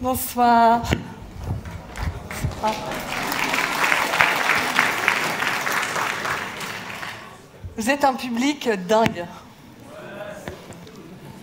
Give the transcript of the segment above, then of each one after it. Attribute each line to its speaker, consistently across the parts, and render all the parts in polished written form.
Speaker 1: Bonsoir. Vous êtes un public dingue.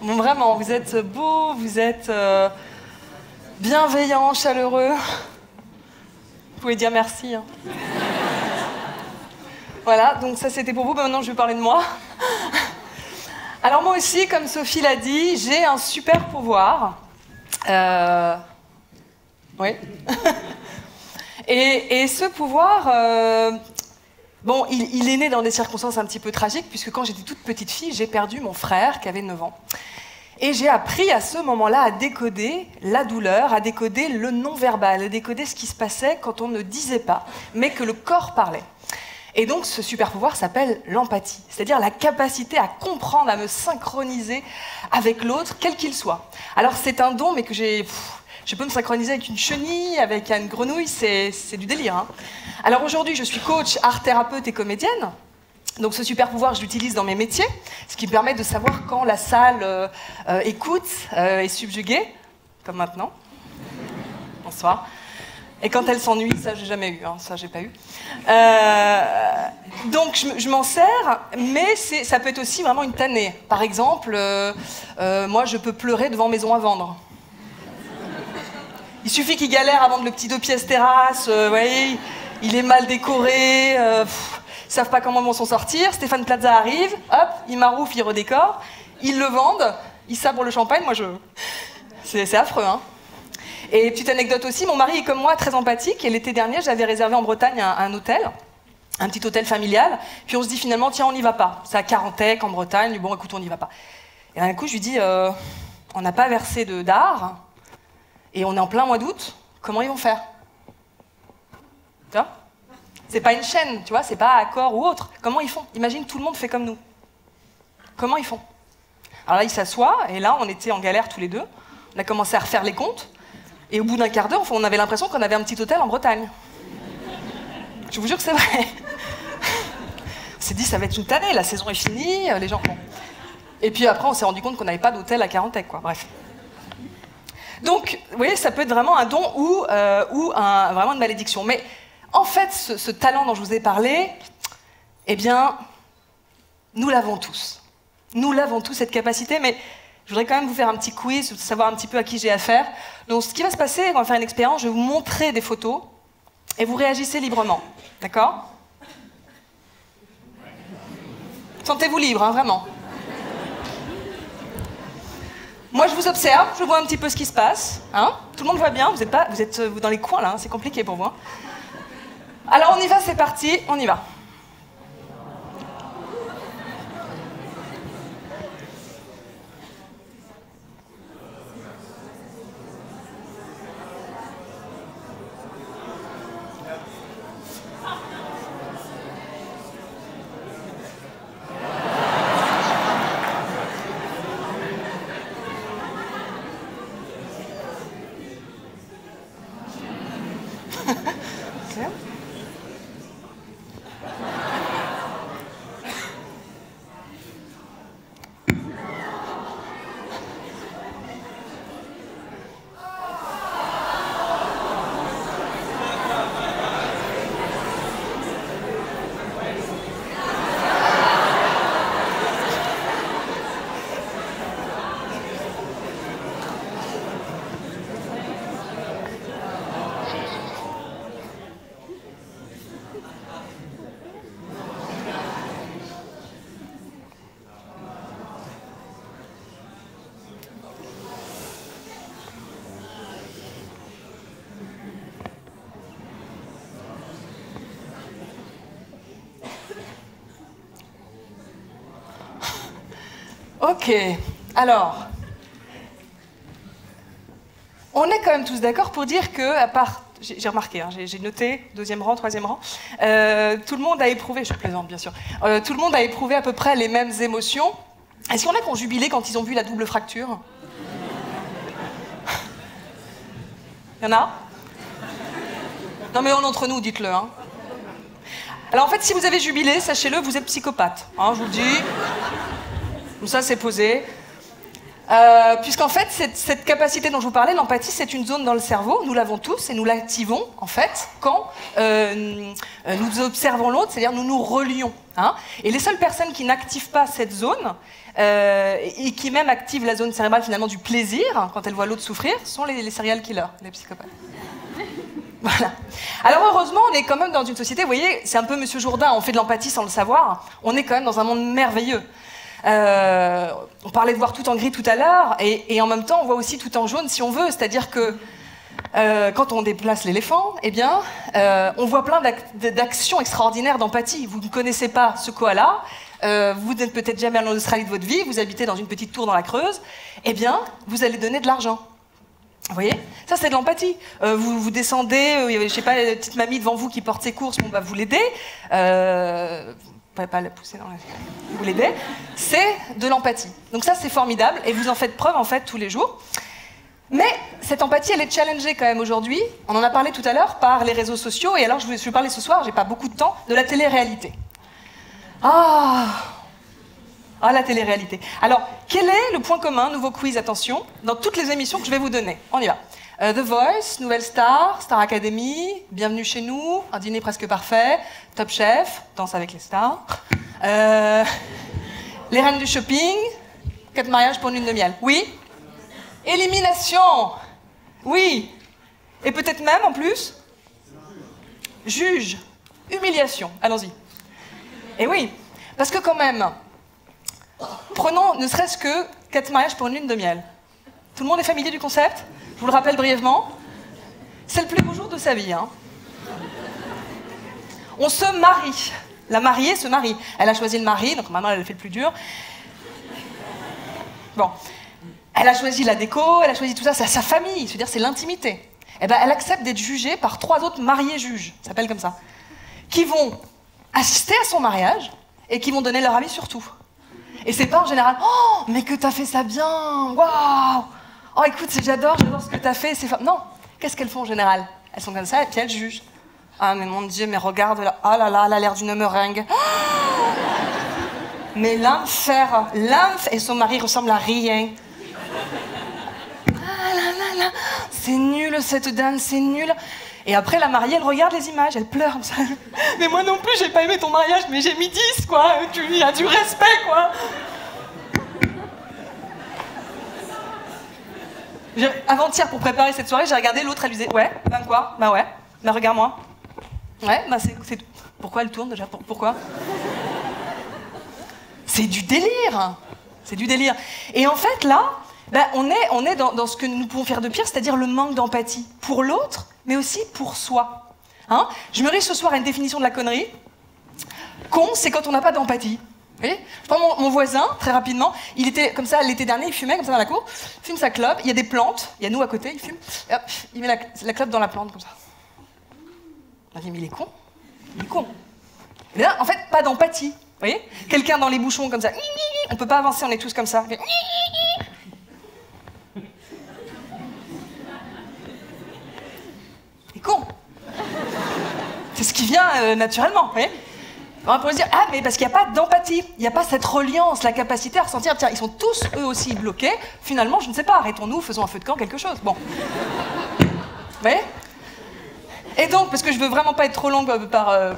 Speaker 1: Bon, vraiment, vous êtes beau, vous êtes bienveillant, chaleureux. Vous pouvez dire merci. Hein. Voilà, donc ça c'était pour vous, maintenant je vais parler de moi. Alors moi aussi, comme Sophie l'a dit, j'ai un super pouvoir. Oui. et ce pouvoir, bon, il est né dans des circonstances un petit peu tragiques, puisque quand j'étais toute petite fille, j'ai perdu mon frère qui avait 9 ans. Et j'ai appris à ce moment-là à décoder la douleur, à décoder le non-verbal, à décoder ce qui se passait quand on ne disait pas, mais que le corps parlait. Et donc ce super pouvoir s'appelle l'empathie, c'est-à-dire la capacité à comprendre, à me synchroniser avec l'autre, quel qu'il soit. Alors c'est un don, mais que je peux me synchroniser avec une chenille, avec une grenouille, c'est du délire. Hein. Alors aujourd'hui, je suis coach, art-thérapeute et comédienne. Donc ce super pouvoir, je l'utilise dans mes métiers, ce qui me permet de savoir quand la salle écoute, est subjuguée, comme maintenant. Bonsoir. Et quand elle s'ennuie, ça j'ai jamais eu, hein, ça j'ai pas eu. Donc je m'en sers, mais ça peut être aussi vraiment une tannée. Par exemple, moi je peux pleurer devant Maison à vendre. Il suffit qu'il galère à vendre le petit 2 pièces terrasse, ouais, il est mal décoré, ils savent pas comment ils vont s'en sortir. Stéphane Plaza arrive, hop, il maroufle, il redécore, ils le vendent, ils sabrent le champagne, moi c'est affreux, hein. Et petite anecdote aussi, mon mari est comme moi très empathique, et l'été dernier j'avais réservé en Bretagne un hôtel, un petit hôtel familial, puis on se dit finalement tiens on n'y va pas, c'est à Carantec en Bretagne, bon écoute on n'y va pas. Et d'un coup je lui dis on n'a pas versé d'art, et on est en plein mois d'août, comment ils vont faire? Tu vois? C'est pas une chaîne, tu vois, c'est pas Accor ou autre, comment ils font? Imagine tout le monde fait comme nous. Comment ils font? Alors là il s'assoit, et là on était en galère tous les deux, on a commencé à refaire les comptes. Et au bout d'un quart d'heure, on avait l'impression qu'on avait un petit hôtel en Bretagne. Je vous jure que c'est vrai. On s'est dit, ça va être une tannée, la saison est finie, les gens... Bon. Et puis après, on s'est rendu compte qu'on n'avait pas d'hôtel à Carantec, quoi. Bref. Donc, vous voyez, ça peut être vraiment un don ou vraiment une malédiction. Mais en fait, ce talent dont je vous ai parlé, eh bien, nous l'avons tous. Nous l'avons tous, cette capacité, mais... Je voudrais quand même vous faire un petit quiz, savoir un petit peu à qui j'ai affaire. Donc, ce qui va se passer, on va faire une expérience, je vais vous montrer des photos et vous réagissez librement. D'accord? Sentez-vous libre, hein, vraiment. Moi, je vous observe, je vois un petit peu ce qui se passe. Hein? Tout le monde voit bien, vous êtes dans les coins là, hein, c'est compliqué pour vous. Hein. Alors, on y va, c'est parti, on y va. Ok, alors, on est quand même tous d'accord pour dire que, à part, j'ai remarqué, hein, j'ai noté, 2e rang, 3e rang, tout le monde a éprouvé, je plaisante bien sûr, tout le monde a éprouvé à peu près les mêmes émotions. Est-ce qu'il y en a qui ont jubilé quand ils ont vu la double fracture? Il y en a? Non mais entre nous, dites-le. Hein. Alors en fait, si vous avez jubilé, sachez-le, vous êtes psychopathe. Hein, je vous le dis. Comme ça, c'est posé. Puisqu'en fait, cette capacité dont je vous parlais, l'empathie, c'est une zone dans le cerveau, nous l'avons tous, et nous l'activons, en fait, quand nous observons l'autre, c'est-à-dire nous nous relions. Hein. Et les seules personnes qui n'activent pas cette zone, et qui même activent la zone cérébrale, finalement, du plaisir, hein, quand elles voient l'autre souffrir, sont les serial killers, les psychopathes. Voilà. Alors heureusement, on est quand même dans une société, vous voyez, c'est un peu Monsieur Jourdain, on fait de l'empathie sans le savoir, on est quand même dans un monde merveilleux. On parlait de voir tout en gris tout à l'heure, et en même temps, on voit aussi tout en jaune si on veut. C'est-à-dire que quand on déplace l'éléphant, eh bien, on voit plein d'actions extraordinaires d'empathie. Vous ne connaissez pas ce koala, vous n'êtes peut-être jamais allé en Australie de votre vie, vous habitez dans une petite tour dans la Creuse, eh bien, vous allez donner de l'argent. Vous voyez, ça c'est de l'empathie. Vous descendez, je sais pas, une petite mamie devant vous qui porte ses courses, on va vous l'aider. Pas la pousser, non, vous l'aider. C'est de l'empathie. Donc ça c'est formidable et vous en faites preuve en fait tous les jours. Mais cette empathie, elle est challengée quand même aujourd'hui. On en a parlé tout à l'heure par les réseaux sociaux et alors je vais parler ce soir, j'ai pas beaucoup de temps, de la télé-réalité. La télé-réalité. Alors, quel est le point commun, nouveau quiz, attention, dans toutes les émissions que je vais vous donner? On y va. The Voice, Nouvelle Star, Star Academy, Bienvenue chez nous, Un dîner presque parfait, Top Chef, Danse avec les stars, Les Reines du shopping, 4 mariages pour une lune de miel. Oui? Élimination. Oui. Et peut-être même, en plus, Juge. Humiliation. Allons-y. Et oui, parce que quand même... Prenons ne serait-ce que 4 mariages pour une lune de miel. Tout le monde est familier du concept? Je vous le rappelle brièvement. C'est le plus beau jour de sa vie. Hein. On se marie. La mariée se marie. Elle a choisi le mari, donc maintenant elle a fait le plus dur. Bon. Elle a choisi la déco, elle a choisi tout ça, c'est sa famille, c'est-à-dire c'est l'intimité. Eh ben, elle accepte d'être jugée par 3 autres mariés juges, ça s'appelle comme ça, qui vont assister à son mariage et qui vont donner leur avis sur tout. Et c'est pas en général « Oh, mais que t'as fait ça bien! Waouh! Oh, écoute, j'adore ce que t'as fait, c'est... » Non, qu'est-ce qu'elles font en général? Elles sont comme ça et puis elles jugent. « Ah, mais mon Dieu, mais regarde là, oh là là, elle a l'air d'une meringue. Oh, mais l'enfer, et son mari ressemble à rien. Ah là là là, c'est nul cette danse, c'est nul. » Et après, la mariée, elle regarde les images, elle pleure comme ça. Mais moi non plus, j'ai pas aimé ton mariage, mais j'ai mis 10, quoi. Il y a du respect, quoi. Avant-hier, pour préparer cette soirée, j'ai regardé l'autre, elle disait, ouais, ben quoi? Bah ouais, bah regarde-moi. Ouais, bah c'est... Pourquoi elle tourne déjà? Pourquoi? C'est du délire. C'est du délire. Et en fait, là, ben, on est dans ce que nous pouvons faire de pire, c'est-à-dire le manque d'empathie pour l'autre, mais aussi pour soi. Hein? Je me risque ce soir à une définition de la connerie. Con, c'est quand on n'a pas d'empathie. Vous voyez? Je prends mon voisin, très rapidement, il était comme ça l'été dernier, il fumait comme ça dans la cour, il fume sa clope, il y a des plantes, il y a nous à côté, il fume, et hop, il met la clope dans la plante comme ça. On dit, mais il est con. Il est con. Et là, en fait, pas d'empathie. Vous voyez? Quelqu'un dans les bouchons comme ça, on ne peut pas avancer, on est tous comme ça. Con. C'est ce qui vient naturellement, vous voyez? On pourrait se dire, ah, mais parce qu'il n'y a pas d'empathie, il n'y a pas cette reliance, la capacité à ressentir, tiens, ils sont tous, eux aussi, bloqués, finalement, je ne sais pas, arrêtons-nous, faisons un feu de camp, quelque chose. Bon. Vous voyez? Et donc, parce que je veux vraiment pas être trop longue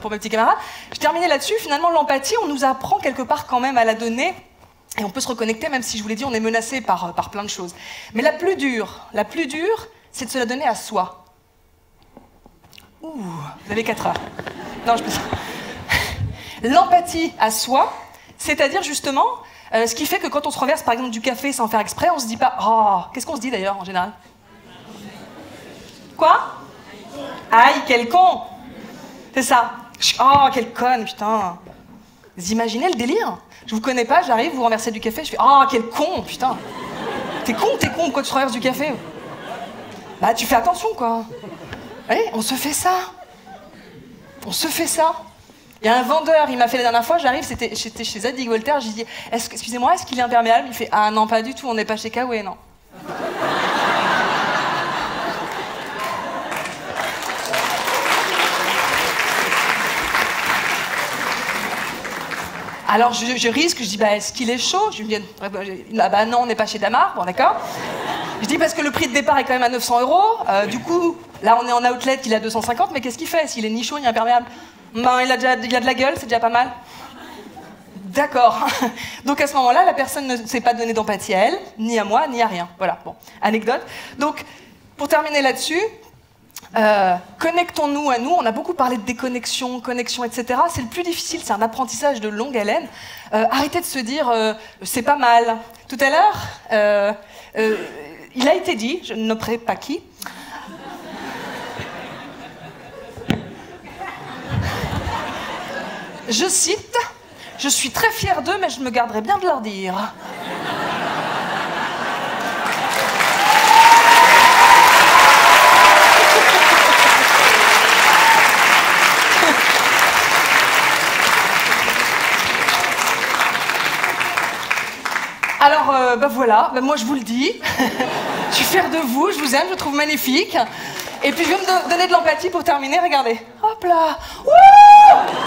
Speaker 1: pour mes petits camarades, je terminais là-dessus, finalement, l'empathie, on nous apprend quelque part quand même à la donner, et on peut se reconnecter, même si je vous l'ai dit, on est menacé par plein de choses. Mais la plus dure, c'est de se la donner à soi. Ouh, vous avez 4 heures. Non, je peux... L'empathie à soi, c'est-à-dire justement, ce qui fait que quand on se renverse par exemple du café sans faire exprès, on se dit pas « Oh !» Qu'est-ce qu'on se dit d'ailleurs en général? Quoi? Aïe, quel con! C'est ça. Oh, quelle conne, putain. Vous imaginez le délire? Je vous connais pas, j'arrive, vous renversez du café, je fais « Oh, quel con, putain! T'es con, pourquoi tu te renverses du café? » Bah, tu fais attention, quoi. Allez, on se fait ça. On se fait ça. Il y a un vendeur, il m'a fait la dernière fois, j'arrive, j'étais chez Zadig Voltaire, j'ai dit, excusez-moi, est-ce qu'il est imperméable? Il fait, ah non, pas du tout, on n'est pas chez Kawe, non. Alors je risque, je dis, bah, est-ce qu'il est chaud? Je lui dis, ah, bah non, on n'est pas chez Damar, bon d'accord. Je dis, parce que le prix de départ est quand même à 900 €. Du coup, là on est en outlet, il est à 250, mais qu'est-ce qu'il fait? S'il est ni chaud ni imperméable? Ben, il a de la gueule, c'est déjà pas mal. D'accord. Donc à ce moment-là, la personne ne s'est pas donné d'empathie à elle, ni à moi, ni à rien. Voilà, bon, anecdote. Donc, pour terminer là-dessus, connectons-nous à nous. On a beaucoup parlé de déconnexion, connexion, etc. C'est le plus difficile, c'est un apprentissage de longue haleine. Arrêtez de se dire, c'est pas mal. Tout à l'heure, il a été dit, je ne nommerai pas qui, je cite, « Je suis très fière d'eux, mais je me garderai bien de leur dire. » Alors, bah voilà, bah moi je vous le dis, je suis fière de vous, je vous aime, je vous trouve magnifique. Et puis je vais me donner de l'empathie pour terminer, regardez. Hop là, wouh!